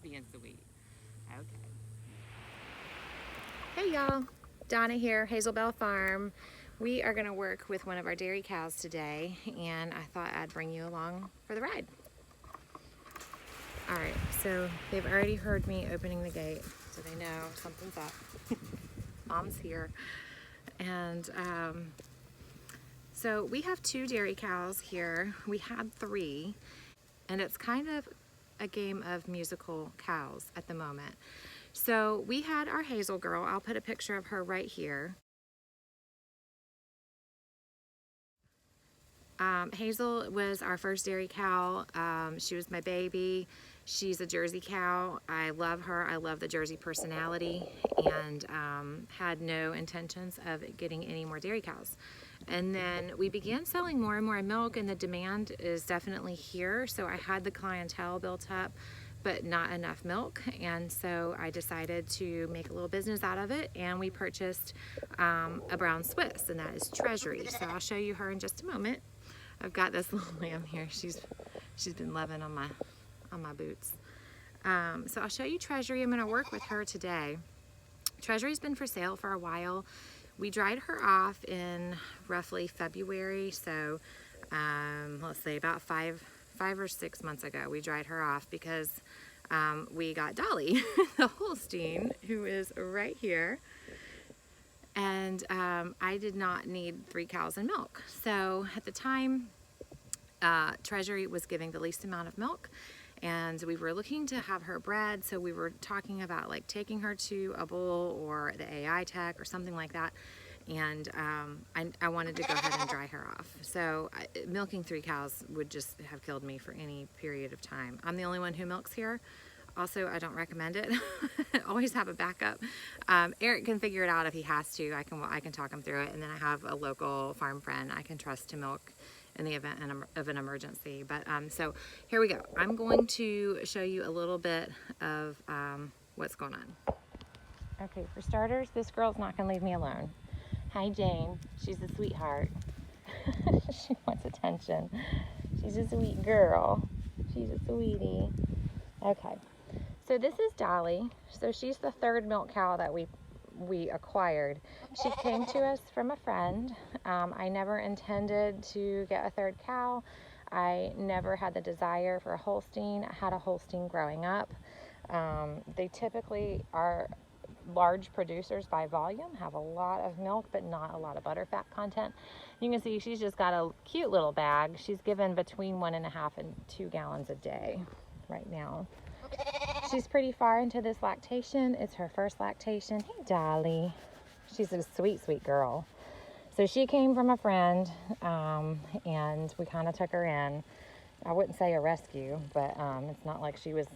being sweet. Okay. Hey y'all, Donna here, Hazel Belle Farm. We are going to work with one of our dairy cows today, and I thought I'd bring you along for the ride. Alright, so they've already heard me opening the gate, so they know something's up. Mom's here. And so we have 2 dairy cows here. We had 3, and it's kind of a game of musical cows at the moment. So we had our Hazel girl. I'll put a picture of her right here. Hazel was our first dairy cow. She was my baby. She's a Jersey cow. I love her. I love the Jersey personality, and had no intentions of getting any more dairy cows. And then we began selling more and more milk, and the demand is definitely here. So I had the clientele built up, but not enough milk, and so I decided to make a little business out of it, and we purchased a brown Swiss, and that is Treasury. So I'll show you her in just a moment. I've got this little lamb here. She's been loving on my boots. So I'll show you Treasury. I'm going to work with her today. Treasury's been for sale for a while. We dried her off in roughly February, so let's say about five or 6 months ago we dried her off because we got Dolly, the Holstein, who is right here, and I did not need 3 cows and milk. So at the time, Treasury was giving the least amount of milk, and we were looking to have her bred, so we were talking about like taking her to a bull or the AI tech or something like that. And I wanted to go ahead and dry her off. So milking 3 cows would just have killed me for any period of time. I'm the only one who milks here. Also, I don't recommend it. Always have a backup. Eric can figure it out if he has to. I can talk him through it. And then I have a local farm friend I can trust to milk in the event of an emergency. But so here we go. I'm going to show you a little bit of what's going on. Okay, for starters, this girl's not going to leave me alone. Hi, Jane. She's a sweetheart. She wants attention. She's a sweet girl. She's a sweetie. Okay, so this is Dolly. So she's the 3rd milk cow that we acquired. She came to us from a friend. I never intended to get a 3rd cow. I never had the desire for a Holstein. I had a Holstein growing up. They typically are large producers by volume, have a lot of milk but not a lot of butter fat content. You can see she's just got a cute little bag. She's given between 1.5 and 2 gallons a day right now. She's pretty far into this lactation. It's her first lactation. Hey, Dolly. She's a sweet, sweet girl. So she came from a friend, and we kind of took her in. I wouldn't say a rescue, but it's not like she was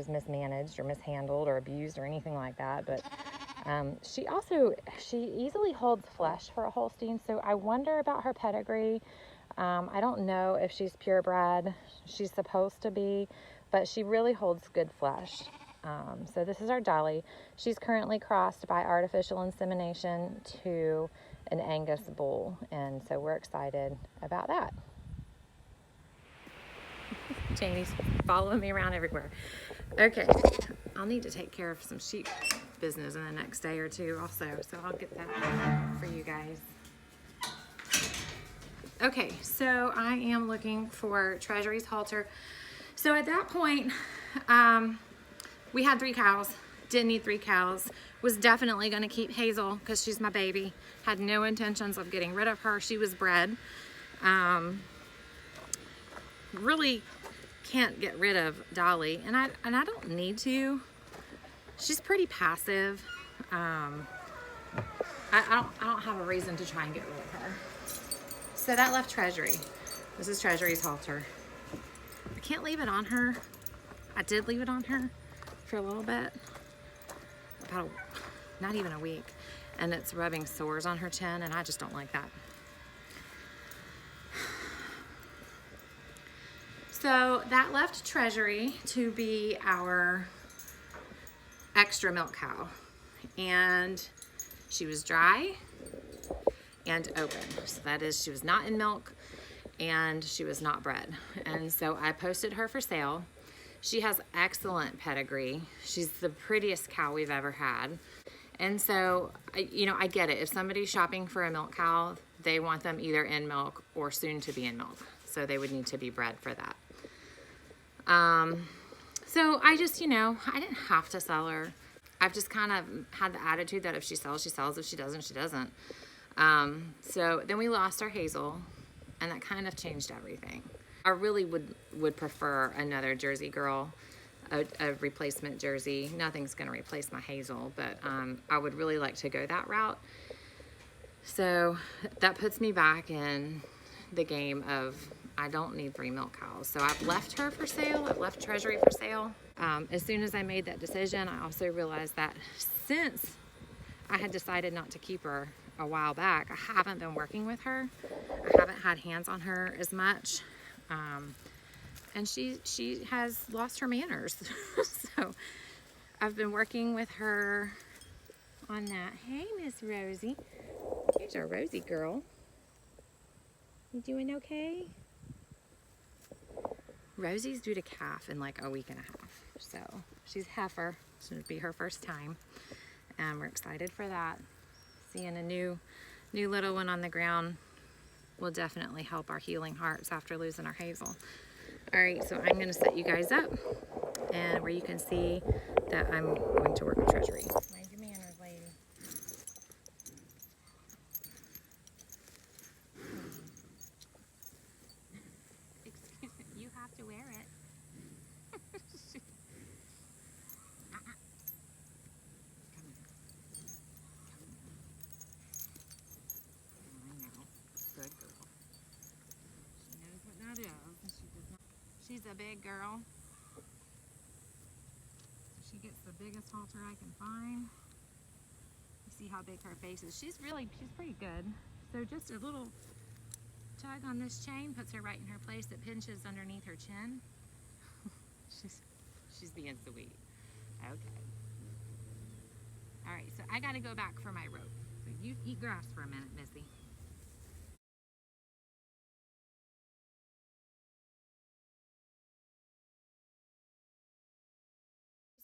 mismanaged or mishandled or abused or anything like that. But she easily holds flesh for a Holstein, so I wonder about her pedigree. I don't know if she's purebred. She's supposed to be, but she really holds good flesh. So this is our Dolly. She's currently crossed by artificial insemination to an Angus bull, and so we're excited about that. Janie's following me around everywhere. Okay, I'll need to take care of some sheep business in the next day or 2 also, so I'll get that for you guys. Okay, so I am looking for Treasury's halter. So at that point, we had 3 cows, didn't need 3 cows, was definitely going to keep Hazel because she's my baby, had no intentions of getting rid of her. She was bred. Really can't get rid of Dolly, and I don't need to. She's pretty passive. I don't have a reason to try and get rid of her. So that left Treasury. This is Treasury's halter. I can't leave it on her. I did leave it on her for a little bit, not even a week, and it's rubbing sores on her chin, and I just don't like that. So that left Treasury to be our extra milk cow, and she was dry and open. So that is, she was not in milk and she was not bred. And so I posted her for sale. She has excellent pedigree. She's the prettiest cow we've ever had. And so, you know, I get it. If somebody's shopping for a milk cow, they want them either in milk or soon to be in milk. So they would need to be bred for that. So I just, you know, I didn't have to sell her. I've just kind of had the attitude that if she sells, she sells. If she doesn't, she doesn't. So then we lost our Hazel, and that kind of changed everything. I really would prefer another Jersey girl, a replacement Jersey. Nothing's going to replace my Hazel, but I would really like to go that route. So that puts me back in the game of I don't need 3 milk cows. So I've left her for sale. I've left Treasury for sale. As soon as I made that decision, I also realized that since I had decided not to keep her a while back, I haven't been working with her. I haven't had hands on her as much. And she has lost her manners. So I've been working with her on that. Hey, Miss Rosie. Here's our Rosie girl. You doing okay? Rosie's due to calf in like a week and a half. So she's heifer. It's going to be her first time. And we're excited for that. Seeing a new little one on the ground will definitely help our healing hearts after losing our Hazel. All right, so I'm going to set you guys up and where you can see that I'm going to work with Treasury. Mind your manners, lady. Excuse me, you have to wear it. Good girl. She knows what that is. She's a big girl. She gets the biggest halter I can find. You see how big her face is. She's pretty good. So just a little tug on this chain puts her right in her place. It pinches underneath her chin. she's being sweet. Okay. All right, so I gotta go back for my rope. So you eat grass for a minute, Missy.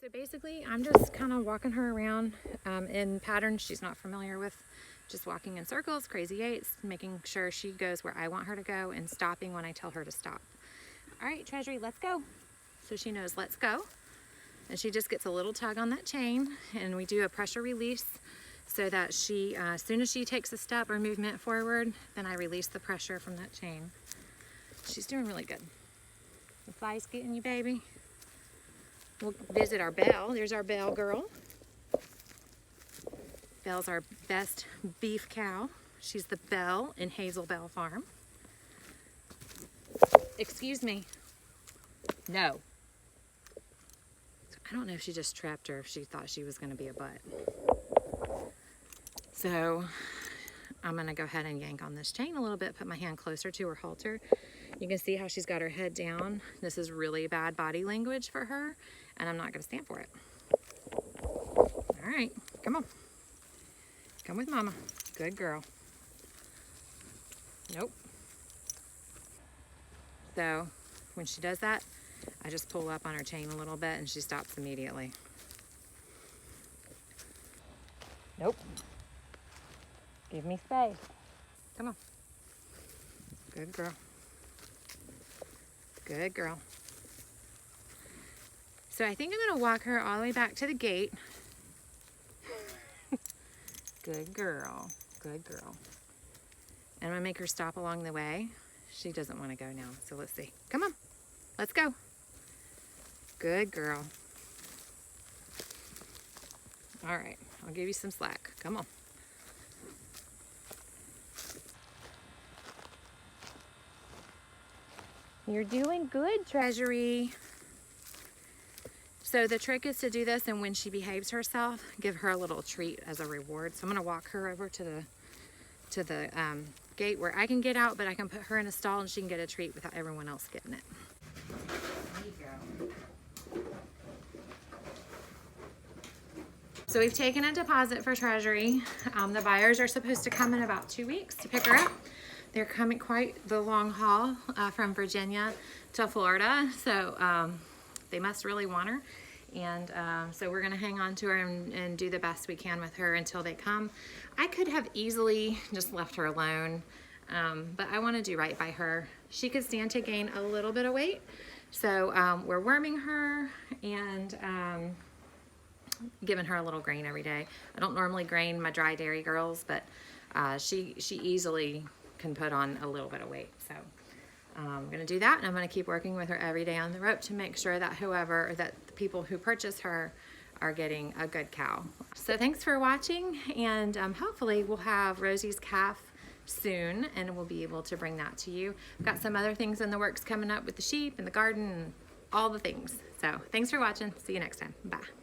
So basically, I'm just kind of walking her around in patterns she's not familiar with, just walking in circles, crazy eights, making sure she goes where I want her to go and stopping when I tell her to stop. All right, Treasury, let's go. So she knows, let's go. And she just gets a little tug on that chain, and we do a pressure release so that she, as soon as she takes a step or movement forward, then I release the pressure from that chain. She's doing really good. The fly's getting you, baby. We'll visit our Belle. There's our Belle girl. Belle's our best beef cow. She's the Belle in Hazel Belle Farm. Excuse me. No. I don't know if she just trapped her, if she thought she was going to be a butt. So I'm going to go ahead and yank on this chain a little bit, put my hand closer to her halter. You can see how she's got her head down. This is really bad body language for her, and I'm not going to stand for it. All right, come on. Come with Mama. Good girl. Nope. So when she does that, I just pull up on her chain a little bit and she stops immediately. Nope. Give me space. Come on. Good girl. Good girl. So I think I'm going to walk her all the way back to the gate. Good girl. Good girl. And I'm going to make her stop along the way. She doesn't want to go now, so let's see. Come on. Let's go. Good girl. All right. I'll give you some slack. Come on. You're doing good, Treasury. So the trick is to do this, and when she behaves herself, give her a little treat as a reward. So I'm going to walk her over to the gate where I can get out, but I can put her in a stall and she can get a treat without everyone else getting it. There you go. So we've taken a deposit for Treasury. The buyers are supposed to come in about 2 weeks to pick her up. They're coming quite the long haul from Virginia to Florida. So they must really want her. And so we're gonna hang on to her and do the best we can with her until they come. I could have easily just left her alone, but I wanna do right by her. She could stand to gain a little bit of weight. So we're worming her and giving her a little grain every day. I don't normally grain my dry dairy girls, but she easily can put on a little bit of weight. So I'm gonna do that, and I'm gonna keep working with her every day on the rope to make sure that the people who purchase her are getting a good cow. So thanks for watching, and hopefully we'll have Rosie's calf soon, and we'll be able to bring that to you. I've got some other things in the works coming up with the sheep and the garden and all the things. So thanks for watching. See you next time. Bye.